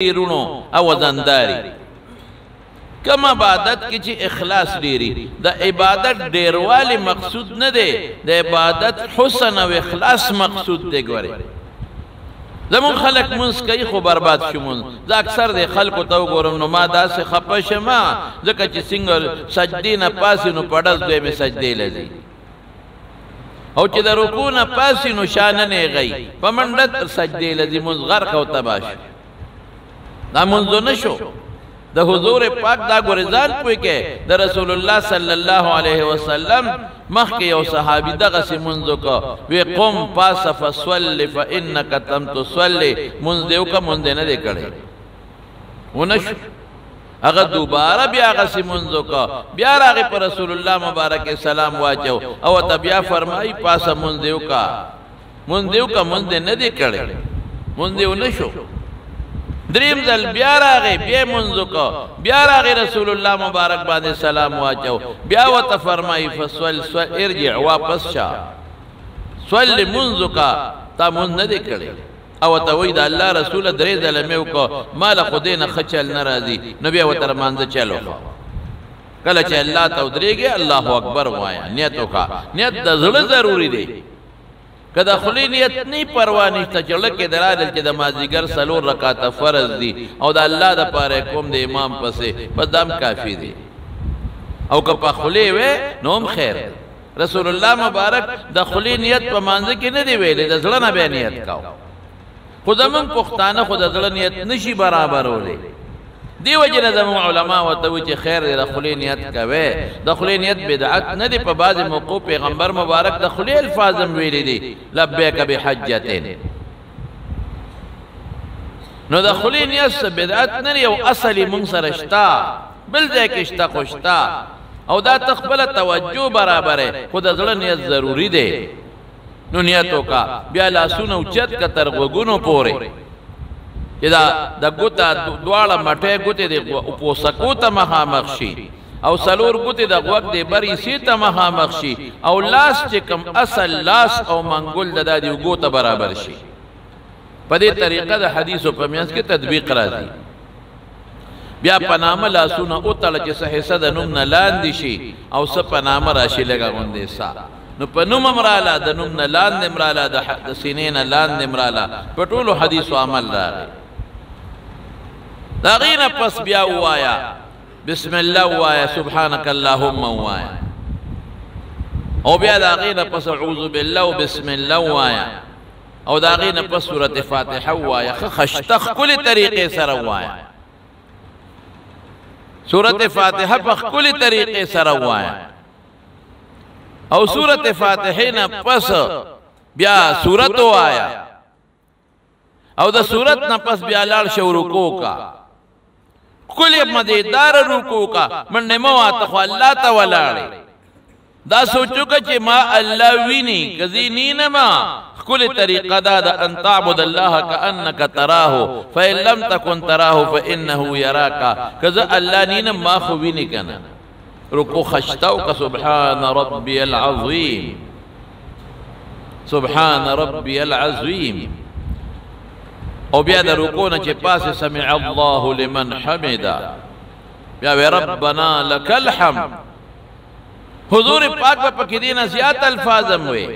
رونو او وزنداری کم عبادت کی چی اخلاص ډیری د عبادت ډیروالی مقصود نه دی د عبادت حسن او اخلاص مقصود دی ګوره زمون خلق منس کوي خو برباد شومون ز اکثر د خلکو ته وګورم نو ما داسې خپه شمه ځکه چې څنګه سجدې نه پاسې نو پړس دوی مې سجدې لذي او چې د رکوع نه پاسې نو شانه نه غي په منډه سجدې لذي مونږ غرق او تباش دا منځ نشو د حضور پاک دا ګورزان پوي کې د رسول الله صلی الله علیه وسلم مخ کې یو صحابي دغه سي منځ کو وی قم پاس فصلی فانک تم تصلی منځ دیو کا منځ نه دی کړي ونش هغه دوباره بیا هغه سي منځ کو بیا راغی پر رسول الله مبارک سلام واچو او ته بیا فرمای پاس منځ دیو کا منځ نه دی کړي منځ دیو نشو دریم ځل بیا راغی بیا منځ کو بیا راغی رسول الله مبارک باندې سلام واچو بیا وته فرمای فصل ارجع واپس شا صلی منځ کا تا منځ نه دی کړي او ته وای د الله رسول درې ځل مې وکړه مال خدینه خچل ناراضي نبی او تر مانځ چلو کله چې الله ته ودرېږي الله اکبر وایا نیت وکا نیت د زړه ضروری دی کدا خلی نیت نه پروا نشته چې لکه درادل چې د مازیګر سلور رکعات فرض دي او د الله د پاره کوم د امام پسې پدام کافی دي او که په خلی وې نوم خیر رسول الله مبارک د خلی نیت په مانځ کې نه دی ویلې د زړه نه به نیت کاو خدامن پښتانه خود د زړه نیت نشي برابرولې دیو جن زمو علماء وتوی چې خیر د خلی نیت کوي د خلی نیت بدعت نه دی په بعض موقوف پیغمبر مبارک د خلی الفاظم ویلي دي لبیک بحجتین نو د خلی نیت بدعت نه یو اصلي مون سره شتا بل ځای کې شتا خوشتا او دا تخبل توجه برابره خود د زړه نیت ضروری دی نو نیتو کا بیا لاسونه اوچت کا تر وګونو پورې چې دا ګوتا دواړه مټه ګوتې د پوسکو ته مخامخ شي او سلور ګوتې د غوږ د بری سي ته مخامخ شي او لاس چې کم اصل لاس او منګول د دې ګوته برابر شي په دې طریقه د حدیثو په میانس کې تطبیق راځي بیا پنامه لاسونه او تل چې صحیح د نوم نه لاندې شي او س پنامه راشي لګا غوندې سا نو په نوم امراله د نوم نه لاندې امراله د سینې نه لاندې امراله په ټولو حدیثو عمل راغی داغینا پس بیا وایا بسم الله وایا سبحانك اللهم وایا او بیا داغینا پس اعوذ بالله بسم الله وایا او داغینا پس سورۃ فاتحه وایا خشتخ کل طریقې سره وایا سورۃ فاتحه په کل طریقې سره وایا او سورۃ فاتحه نه پس بیا سورۃ وایا او د سورۃ نه پس بیا لاړ شو رکوع کا کل مزیدار رکوع کا من مو اتخو الله ته ولاړ دا سوچو چې ما الله ویني کزي نینما کل طریقه دا ان تعبد الله كانك تراه فان لم تكن تراه فانه يراك کذا الله نینم ما خو ویني کنه رکوع خشتاو کا سبحان ربي العظیم سبحان ربي العظیم او بیا د رکوع نه چې پاسه سمع الله لمن حمدا بیا ربنا لك الحمد حضور پاک په کې دینه زیات الفاظم وي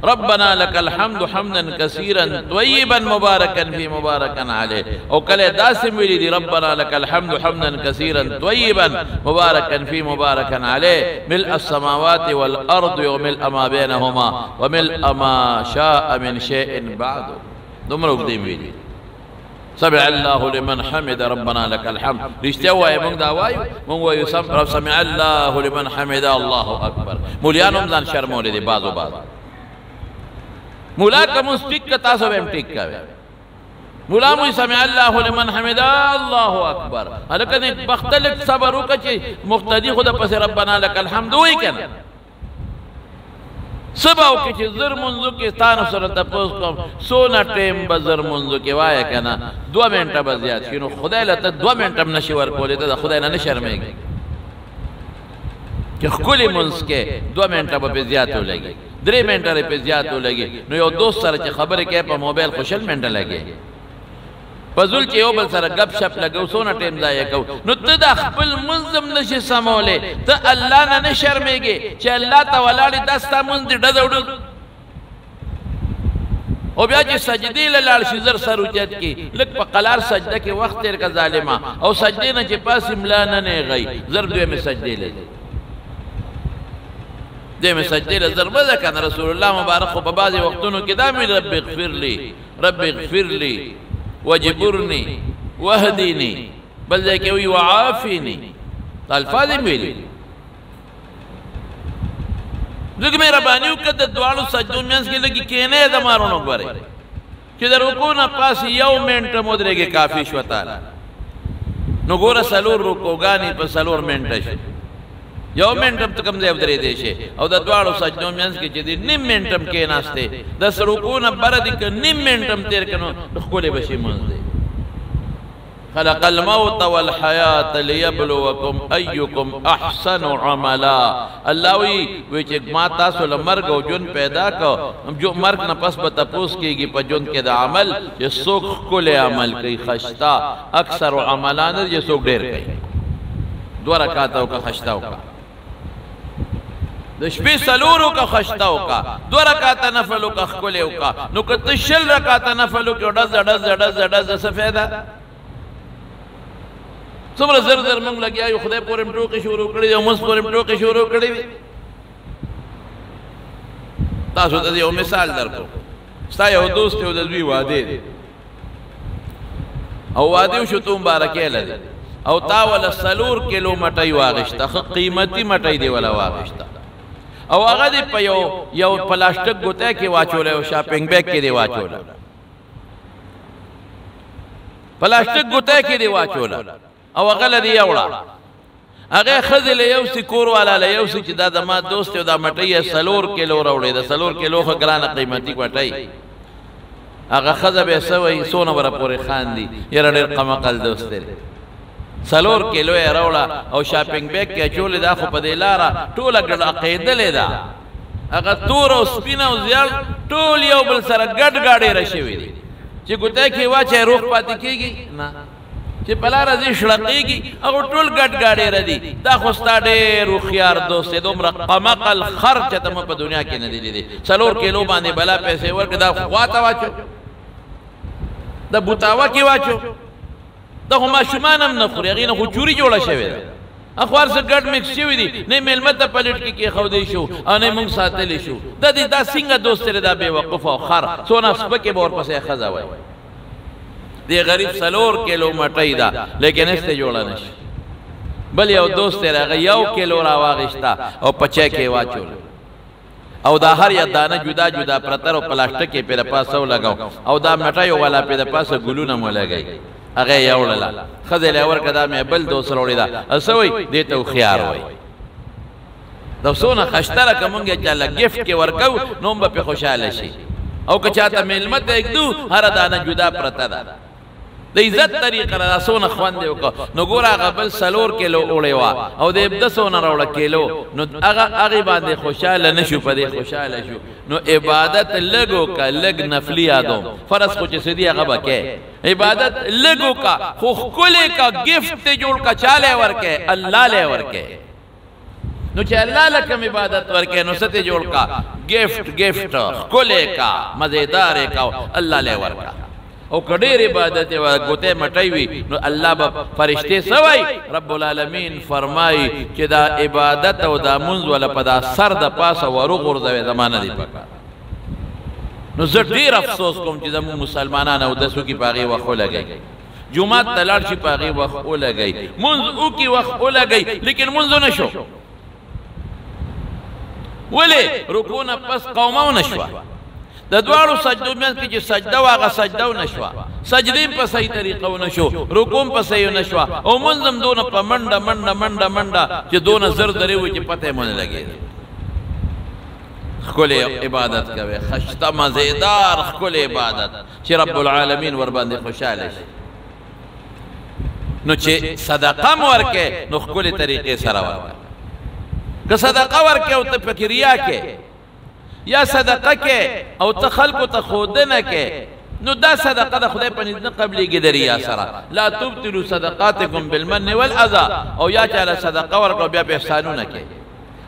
ربنا لك الحمد حمدا كثيرا طيبا مباركا في مباركا عليه او کله داسم ویلي دي ربنا لك الحمد حمدا كثيرا طيبا مباركا في مباركا عليه ملء السماوات والارض وملء ما بينهما وملء ما شاء من شيء بعد دمرو دې ویلي سمع الله لمن حمد ربنا لك الحمد رښتیا وایي موږ دا وایو موږ وایو سمع الله لمن حمد الله اکبر مولیانو ځان شرمولې دي بعضو مولا کوم سپیک تاسو هم ټیک کوي مولا مو سمع الله لمن حمد الله اکبر هلکه بختلک صبر وکړي چې مقتدی خدا پس ربنا لك الحمد وای کنه سباو کې چې زر منځو کې ستانه سره تاسو کوم سونا ټیم بزر منځو کې وای کنه 2 منټه به زیات شنو خدای لته 2 منټه هم نشي ورکولې ته خدای نه شرمېږي چې خپل منځ کې 2 منټه به زیات ولګي 3 منټه په زیات ولګي نو یو دوست سره چې خبرې کوي په موبایل خوشل منټه لګي فضول چې یو بل سره غب شپ لګو سونه ټیم ضایع کو نو ته د خپل منظم نشي سمولې ته الله نه شرمېږي چې الله ته ولاړې دستا مونږ دې ډډ او بیا چې سجدې له لاړ شي زر سر اوچت کې لږ په قلار سجده کې وخت تېر که ظالمه او سجدې نه چې پاس ملا نه نیغی زر دویمې سجدې له دویمې سجدې له زر به ده که نه رسول الله مبارک خو په بعضې وختونو کې دا مې رب اغفر لی رب اغفر لی وجبرني واهدني بل ځای کې وي وعافني دا الفاظ یې ویلي لږ مهرباني وکړه د دواړو سجدو منځ کې لږې کښېنئ د مارونو ګورئ چې د رکوع نه پاس یو منټه ودرېږي کافي شوه تاله نو ګوره څلور رکوګانې په څلور منټه شي یو منټ هم ته کوم ځای ودرېدی شي او د دواړو سجدو منځ کې چې دی نیم منټ هم کښېناستې د رکوع نه بره دي که نیم منټ هم تېر کړه نو ښکلی به شي منځ دی خلق الموت والحیات لیبلوکم ایکم احسن عملا الله وی چې ما تاسو له مرګ او ژوند پیدا کو جو مرګ نه پس به تپوس کېږي په ژوند کې د عمل چې څوک ښکلی عمل کوي خشتا اکثر عملا نه چې څوک ډېر کوي 2 رکعاته وکړه خشتا وکړه د شپې څلور وکړه خشتا وکړه 2 رکعاته نفل وکړه ښکلی وکړه نو که ته 20 رکعاته نفل وکړې ډزه ډزه ډزه ډزه څه فایده څومره زر زر موږ لګیا یو خدای پورې م ټوکې شروع کړي دي او مونځ پورې م ټوکې شروع کړي وي تاسو ته یو مثال درکړو ستا یو دوست یو د دوی واده دی او واده وشو ته مبارکۍ لري او تا وله 4 کیلو مټۍ واغېسته ښه قیمتي مټۍ دی وله واغېسته او هغه دې په یو پلاسټک ګوتی کې واچولی او شاپنګ بیگ کې دې واچوله پلاسټک ګوتی کې دې واچوله او هغه لري یوړه هغه ښځې له یو سي کور والا له یو سي چې دا زما دوست دی او دا مټۍ یې 4 کیلو راوړې ده 4 کیلو ښه ګرانه قیمتي مټۍ هغه ښځه به یې څه وایي څونه به راپورې خاندي یاره ډېر قمقل دوست دی 4 کیلو یې راوړه او شاپنګ بیگ کې اچولې دا خو په دې لاره ټوله ګډقېدلې ده هغه تور او سپینه او زیړ ټول یو بل سره ګډ ګاډېره شوي دي چې ګوتی کې واچوې روغ پاتې کېږي نه چې په لاره ځي شړقېږي هغه ټول ګډ ګاډېره دي دا خو ستا ډېر هوښیار دوست دی دومره قمقل خر چې ته مو په دنیا کې نه دی لیدی 4 کیلو باندې بلا پیسې ورکړې دا خوا ته واچو د بوتاوه کې واچو دا خو ماشومان هم نه خوري هغې نه خو چوري جوړه شوې ده اخوار سره ګډ مکس شوي دي نه میلمه ته پلټ کې کېښودی شو او نه موږ ساتلی شو دا دا څنګه دوست دی دا بېوقوفه او خر څونه سپکې به ورپسې ښځه وایي دی غریب 4 کیلو مټۍ ده لیکن هېڅ ته جوړه نه شي بل یو دوست دی هغه 1 کیلو راواغېسته او په چای کې واچوله او دا هر یا دانه جدا جدا پرتر او پلاسټک یې پې د پاسه ولګو او دا مټۍ والا پې د پاسه ګلونه مو لګوي هغه یې یوړله ښځې له یې ورکړه دا مې بل دوست راوړې ده او څه وایي دې ته هوښیار وایي دا څونه خشتره که مونږ یې چاله ګفټ کې ورکوو نو هم به پې خوشحاله شي او که چاته میلمه ته ږدو هره دانه جدا پرته ده د عزت طریقه را څونه خوند یې وکړه نو ګوره هغه بل 4 کیلو اوړې وه او د 10 راوړه کیلو نو هغې باندې خوشحاله نه شو په دې خوشحاله شو نو عبادت لږ وکړه لږ نفلي یادوم فرض خو چې څه دي هغه به کوې عبادت لږ وکړه خو ښکلې که ګفټ دې جوړ کړه چا لی ورکوې الله لی ورکوې نو چې الله له کوم عبادت ورکوې نو څه ته جوړ کړه ګفټ ښکلې که مزېدار یې که الله لی ورکړه او که ډېر عبادت یې ګوتی مټۍ وي نو الله به فرشتې څه وایي رب العالمین فرمایي چې دا عبادت او دا مونځ وله په دا سر د پاسه وروغورځوې زما نه دي پکار نو زه ډېر افسوس کوم چې زموږ مسلمانان اودس وکړي په هغې وخت ولګوي جومات ته لاړ شي په هغې وخت ولګوي مونځ وکړي وخت ولګوي لیکن مونځ ونه شو ولې رکوع نه پس قومه ونه شوه د دواړو سجدو منځ کې چې سجده وه هغه سجده ونه شوه سجدې هم په صحیح طریقه ونه شو رکوع هم په صحیح ونه شوه او مونځ هم دونه په منډه منډه منډه منډه چې دونه زر درې وي چې پته یې ونه لګېده ښکلې عبادت کوې خشته مزېدار ښکلې عبادت چې رب العالمین ورباندې خوشحاله شي نو چې صدقه م ورکې نو ښکلې طریقې سره ورکړه که صدقه ورکې او ته پکې ریا کې یا صدقه کې او ته خلکو ته ښودنه کې نو دا صدقه د خدای په نزد نه قبلېږي د ریا سره لا تبطلوا صدقاتکم بالمن والاذى او یا چاله صدقه ورکړو بیا په احسانونه کې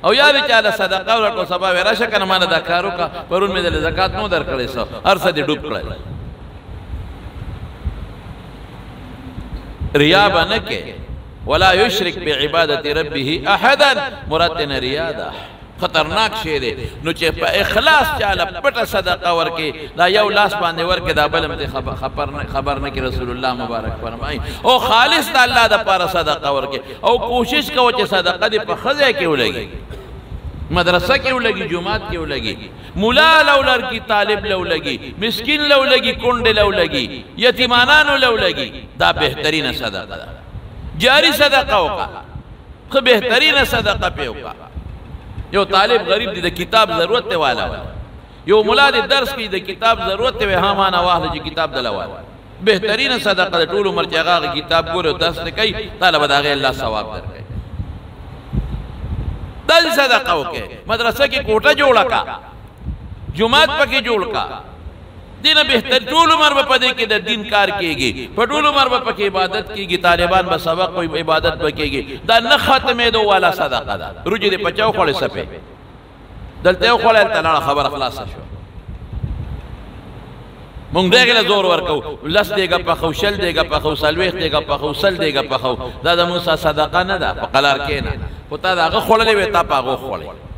او یا چاله صدقه ورکړو سبا راشه کنه ما نه دا کار وکړه پرون مې د زکات نو درکړې سو هر څه دې ډوب کړل ریا باندې کې ولا یشرک بعبادت ربه احدا مراد نه ریا ده خطرناک شی دی نو چې په اخلاص چاله پټه صدقه ورکې دا یو لاس باندې ورکې دا بل هم خبر نه کې رسول الله مبارک فرمایي او خالص د الله د پاره صدقه ورکې او کوشش کوو چې صدقه دې په ښځه کې ولګي مدرسه کې ولګي جمعات کې ولګي مولا لو لرګي طالب لو لګي مسکین لو لګي کونډه لو لګي یتیمانانو لو لګي دا بهترینه صدقه ده جاری صدقه وکړه خو بهترینه صدقه په وکړه یو طالب غریب دی د کتاب ضرورت والا یو مولا دی درس کې د کتاب ضرورت وي ها معنا واهله چې کتاب دلوال بهترینه صدقه ټول عمر چې هغه کتاب ګورو درس نه کوي طالب دغه الله ثواب درکړي دل صدقه وکړي مدرسه کې کوټه جوړه کا جمعات پکې جوړ کا دینه بهتر ټول عمر په دې کې د دین کار کیږي په ټول عمر په کې عبادت کیږي طالبان به سبق او عبادت وکړي دا نه ختمې دو والا صدقه ده روجي دې پچاو خړې سپه دلته خړې تعالی خبر خلاص شو مونږ دغه زور ورکو لس دیګه په خوشل دیګه په خوسلويخ دیګه په خوسل دیګه په خو دا د موسی صدقه نه ده په قلار کې نه پتا داغه خړلې وې تا پاغه خړلې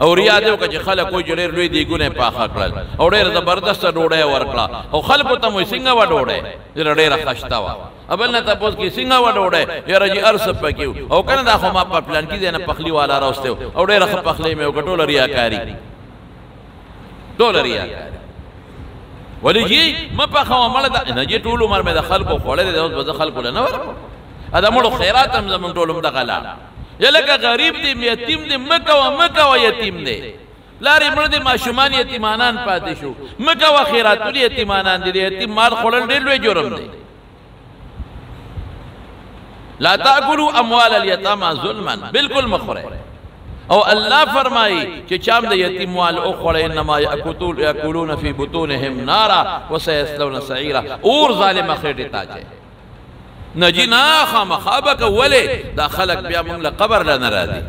او ریا دیو که چې خلک کوئی ډېر لوی دیګونه پاخه کړل او ډېر زبردست ډوډۍ ورکړه او خلکو ته مو څنګه و ډوډۍ ډېر خشتا وا ابل نه تاسو کې څنګه و ډوډۍ یاره جی ارس پکیو او کنه دا خو ما په پلان کې نه پخلی والا راوسته او ډېر خ پخلی مې وګټول ریاکاری ډول ریاکاری ولی جی ما په خو مړه د نه جی ټول عمر مې د خلکو خوړل د اوس خلکو نه ورکو ادا مړو خیرات هم زمون ټول عمر د غلا یلکه غریب دی یتیم دی مکه و یتیم دی لارې مړ دی ماشومان یتیمانان پاتې شو مکه و خیراتول یتیمانان دي یتیم مال خوړل ډېر لوی جرم دی لا تاکلوا اموال الیتامى ظلما بالکل مخوره او الله فرمایي چې چام د یتیم مال او خوړل انما یاکلون فی بطونهم نارا وسيصلون سعیرا اور ظالم خېټه تاجه نجینا خامخابک ولی دا خلق بیا مونږ له قبر لنه راځي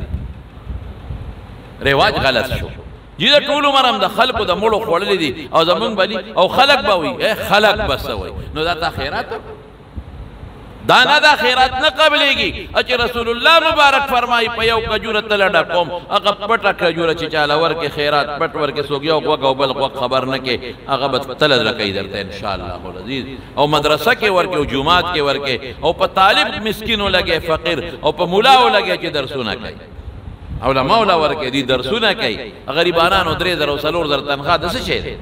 رواج غلط شو جی دا ټول عمر هم د خلقو د مړو خوړلې دي او زمونږ بلی او خلق به وي خلق بس وي نو دا تا خیرات دا نه دا خیرات نه قبلېږي چې رسول الله مبارک فرمایي په یو کجوره تله ډکوم هغه پټه کجوره چې چاله ورکې خیرات پټ ورکې څوک یو غوږ او بل غوږ خبر نه کې هغه به تله درکوي درته انشاءالله العزیز او مدرسه کې ورکې او جومات کې ورکې او په طالب مسکین ولګې فقیر او په مولا ولګې چې درسونه کوي علماء ولا ورکې دي درسونه کوي غریبانو 3000 او 4000 تنخواه د څه شي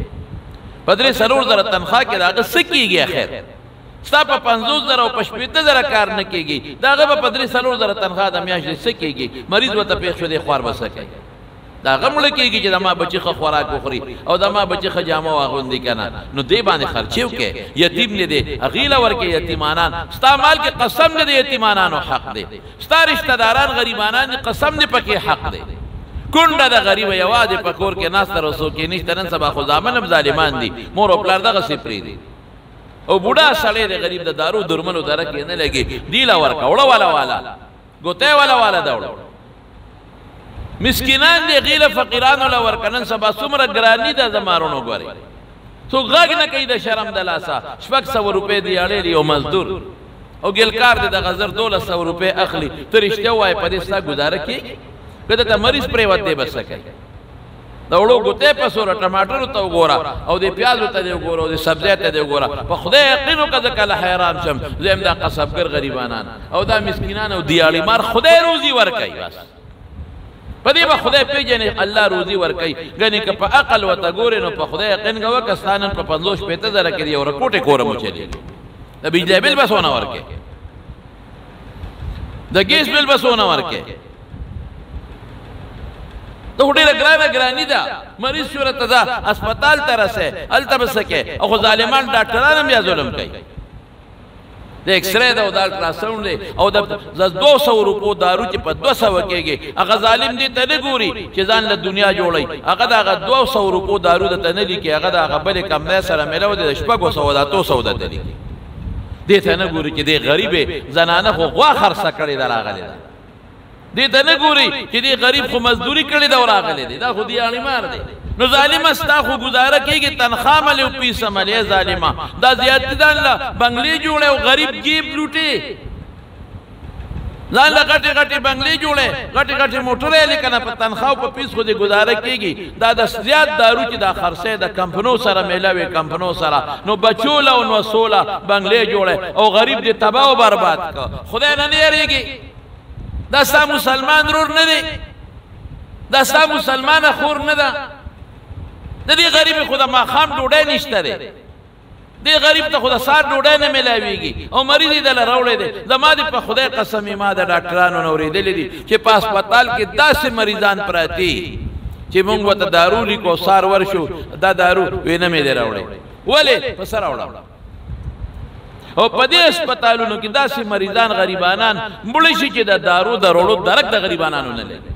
په 3000 تنخواه کې دا څه کیږي خیر ستا په 50000 او 55000 کار نه کیږي داغه په 3000 تنخواه د میاشتې څه کیږي مریض وته پیښ شو دی خوار بسه کوي داغه مړ کیږي چې د ما بچی خو خوراک وخوري او د ما بچی خجامه واغوندي کنه نو دی باندې خرچیو کې یتیم نه دی اغیله ورکه یتیمانان ستا مال کې قسم نه دی یتیمانانو حق دی ستا رشتہ داران غریبانان قسم نه پکې حق دی کونډه د غریب یوازې په کور کې ناس تر وسو کې نشته نن سبا خو ځامن ظالمان دي مور او پلار دغه سپری دي او بوډا سړی د غریب د دارو درمنو درکې نه لګي دیلا ورکا وړه والا ګوته والا دا وړه مسکینان دی غیله فقیران ولا ورکنن سبا څومره ګرانی د زمارونو غوري سو غاګ نه کوي د شرم د لاسا 600 روپے دی اړې او مزدور او ګلکار د غزر 1200 روپے اخلي ترشته وای په دې ستا گزاره کی کله ته مریض پریوت دی بس کوي دا وړو ګوته په سور ټماټر ته وګوره او د پیاز ته دی وګوره او د سبزی ته دی وګوره په خدای یقینو کده کله حیران شم زم دا قصبګر غریبانان او دا مسکینان او دیاړي مار خدای روزي ورکي بس پدې به خدای پیژنې الله روزي ورکي غني که په عقل وته ګورې نو په خدای یقین غو کستانن په 55000 کې یو رکوټه کورم چلی د بجلی بل بسونه ورکي د ګیس بل بسونه ورکي ته ډېر ګرانی ده مریض صورت ده هسپتال ته رسه الته بسکه او ظالمان ډاکټران هم یا ظلم کوي د ایکسرے دا او د الټراساؤنډ دی او د 200 روپو دارو چې په 200 کېږي هغه ظالم دې ته نه ګوري چې ځان له دنیا جوړوي هغه د هغه 200 روپو دارو د ته نه لیکي هغه د هغه بلې کمنۍ سره میلاو دی د 600 د 200 د ته لیکي دې ته نه ګوري چې دې غریبې زنانه خو غوا خرڅه کړې ده راغلې ده دې ته نه ګوري چې دې غریب خو مزدوري کړې ده او راغلې دی دا خو دیاړي مار دی نو ظالمه ستا خو گزاره کېږي تنخوا ملې او پیسه ملې ظالمه دا زیاتې ځان له بنګلې جوړې او غریب جیب لوټې ځان له غټې غټې بنګلې جوړې غټې غټې موټرې لیکنه په تنخوا او په پیس خو دې گزاره کېږي دا د زیات دارو چې دا خرڅې د کمپنو سره میلاوي کمپنو سره نو بچوله او نو سوله بنګلې جوړې او غریب دې تباہ او برباد کړ خدای نه یریږي دا ستا مسلمان رور نه دی دا ستا مسلمانه خور نه ده د دې غریب خو د ماښام ډوډۍ نشته دی دې غریب ته خو د سهار ډوډۍ نه میلاویږي او مریض یې دله راوړی دی زما دې په خدای قسم ما د ډاکټرانو نه اورېدلي دي چې په هسپتال کې داسې مریضان پراته چې موږ ورته دارو لیکو سهار ورشو دا دارو وی نه مې دی راوړی ولې په څه راوړم او په دې هسپتالونو کې داسې مریضان غریبانان مړه شي چې د دارو د روړو درک د غریبانانو نه لري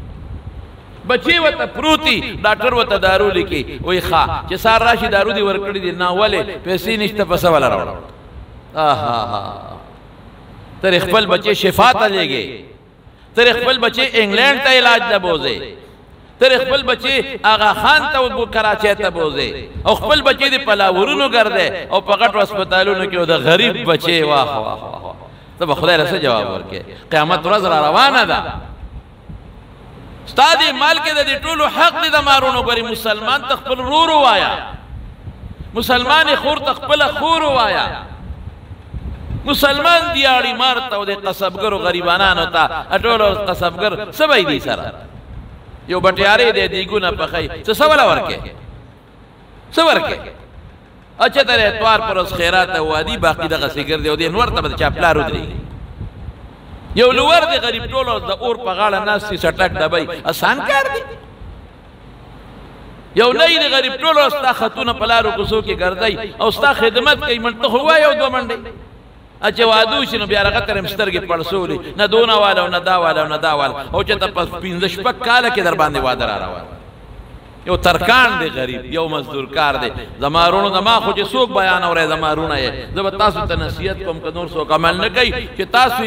بچی وته پروتي ډاکټر وته دارو لیکي وای ښا چې سار راشي دارو دی ورکړي دي نه ولې پیسې نشته پس ولا راوړ آها تر خپل بچي شفا ته لګي تر خپل بچي انګلند ته علاج ته بوزي تر خپل بچي آغا خان ته او کراچۍ ته بوزي او خپل بچي د پلاورونو ګرځي او په غټ هسپتالونو کې د غریب بچي واه واه ته به خدای رسې جواب ورکې قیامت ورځ را روانه ده ستا دې مال کې د دې ټولو حق دې د مارونو ګوري مسلمان ته خپل ورور ووایا مسلمان خور ته خپله خور ووایا مسلمان دیاړي مار ته او د قصبګرو غریبانانو ته ټولو قصبګر څه به دي سره یو بټیارې دی دیګونه پخی څه ولا ورکې څه ورکې اچھا تر اتوار پر اوس خیرات او وادي باقي دغه سیګر دی او دې نور ته چا پلار ودرېږي یو لور دی غریب ټولو د اور په غاړه ناستې سټک ډبی اسان کار دی یو نه دی غریب ټولو ستا خطونه په لارو کوڅو کې ګرځئ او ستا خدمت کوي منټه خو وایي او 2 منډې اچھا وادو شي نو بیا هغه ترې سترګې پړسولې نه دونه والا او نه دا والا او نه دا والا او چې ته په 15 کاله کې در باندې واده را روان یو ترکان دی غریب یو مزدور کار دی زمارونو زما خو چې څوک بیان اورئ زمارونه یې زه به تاسو ته نصیحت کوم که نور څوک عمل نه کوي چې تاسو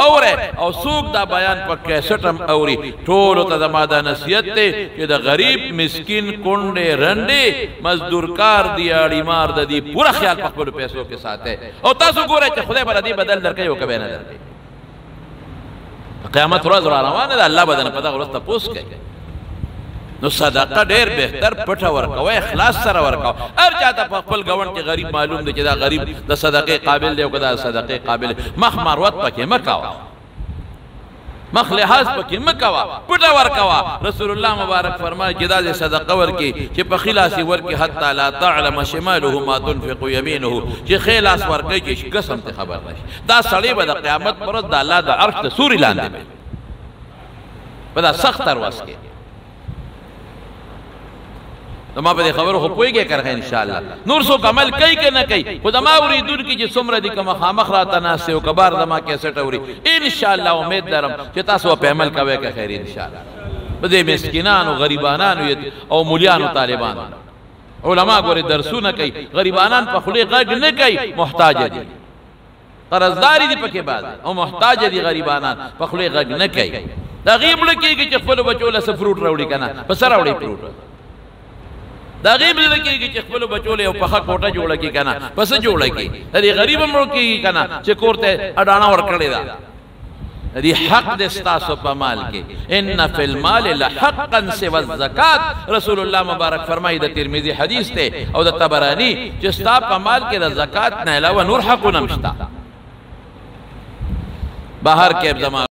اورئ او څوک دا بیان په کیسټ هم اوري ټولو ته زما دا نصیحت دی چې د غریب مسکین کونډې رنډې مزدور کار دیاړي مار د دې پوره خیال په خپلو پیسو کې ساتئ او تاسو ګورئ چې خدای به د دې بدل درکوي او که به نه درکوي قیامت ورځ را روانه ده الله به دنه په دغه ورځ تپوس کوي نو صدقه ډیر بهتر پټه ورکوه اخلاص سره ورکوه هر چاته په خپل ګوند کې غریب معلوم دی چې دا غریب د صدقې قابل دی او که دا صدقې قابل مخ مروت پکې مه کوه مخ لحاظ پکې مه کوه پټه ورکوه رسول الله مبارک فرمایي چې دا صدقه ورکي چې په خلاصي ورکي حتی لا تعلم شماله ما تنفق يمينه چې خلاص ورکي چې قسم ته خبر نشي دا سړی به د قیامت پر ورځ د الله د عرش د سوري لاندې وي په دا سخت ورځ کې ما په دې خبرو خو پوهېږې که ان شاء الله نور څوک عمل کوي که نه کوي خو زما اورېدونکي چې څومره دي که مخامخ راته ناست او که بار زما کیسټ اوري انشاءالله امید لرم چې تاسو په عمل کوئ که خیر انشاءالله په دې مسکینانو غریبانانو او مولیانو طالبانو علما ګورې درسونه کوي غریبانان په خولې غږ نه کوي محتاجه دي قرضداري دي پکې بعض او محتاجه دي غریبانان په خولې غږ نه کوي د هغې مړه کېږي چې خپلو بچو له څه فروټ راوړي که نه په څه راوړي فروټ دا غیب زده کېږي چې خپلو بچو له یو پخه کوټه جوړه کړي که نه په څه جوړه کړي د دې غریب هم مړ کېږي که نه چې کور ته اډانه ورکړې ده د دې حق د ستاسو په مال کې ان فی المال لحقا سوى الزکات رسول الله مبارک فرمایي د ترمذي حدیث ته او د طبراني چې ستا په مال کې د زکات نه علاوه نور حقونه هم شته بهر کې زما